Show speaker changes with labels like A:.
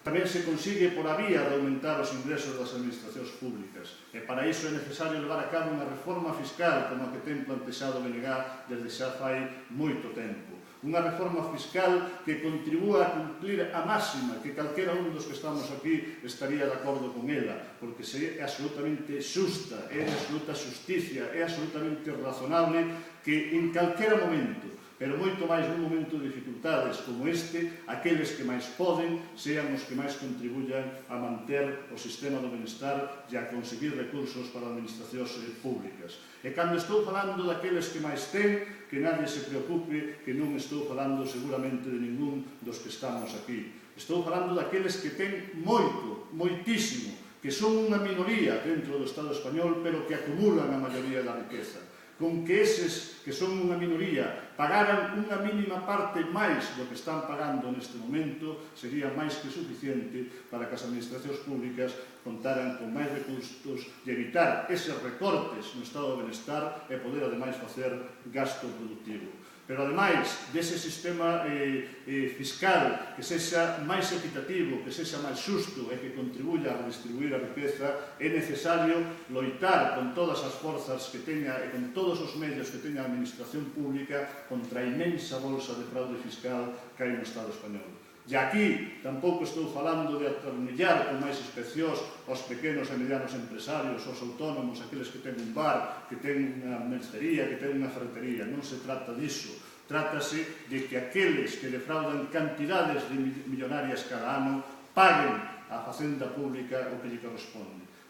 A: tamén se consigue por a vía de aumentar os ingresos das administracións públicas. E para iso é necesario levar a cabo unha reforma fiscal como a que ten plantexado o BNG desde xa fai moito tempo. Unha reforma fiscal que contribúa a cumplir a máxima, que calquera un dos que estamos aquí estaría de acordo con ela, porque é absolutamente xusta, é de absoluta xusticia, é absolutamente razonable que en calquera momento, pero moito máis nun momento de dificultades como este, aqueles que máis poden sean os que máis contribuyan a manter o sistema do benestar e a conseguir recursos para administracións públicas. E cando estou falando daqueles que máis ten, que nadie se preocupe que non estou falando seguramente de ningún dos que estamos aquí. Estou falando daqueles que ten moito, moitísimo, que son unha minoría dentro do Estado español, pero que acumulan a maioría da riqueza. Con que eses que son unha minoría pagaran unha mínima parte máis do que están pagando neste momento, sería máis que suficiente para que as administracións públicas contaran con máis recursos e evitar eses recortes no estado do benestar e poder, ademais, facer gasto productivo. Pero, ademais, dese sistema fiscal que sexa máis equitativo, que sexa máis xusto e que contribuya a redistribuir a riqueza, é necesario loitar con todas as forzas que teña e con todos os medios que teña a administración pública contra a inmensa bolsa de fraude fiscal que hai no Estado español. E aquí tampouco estou falando de atornillar con máis inspeccións aos pequenos e medianos empresarios, aos autónomos, aqueles que ten un bar, que ten unha mercería, que ten unha ferretería. Non se trata disso. Trátase de que aqueles que defraudan cantidades de millonarias cada ano paguen á facenda pública o que lle corresponde.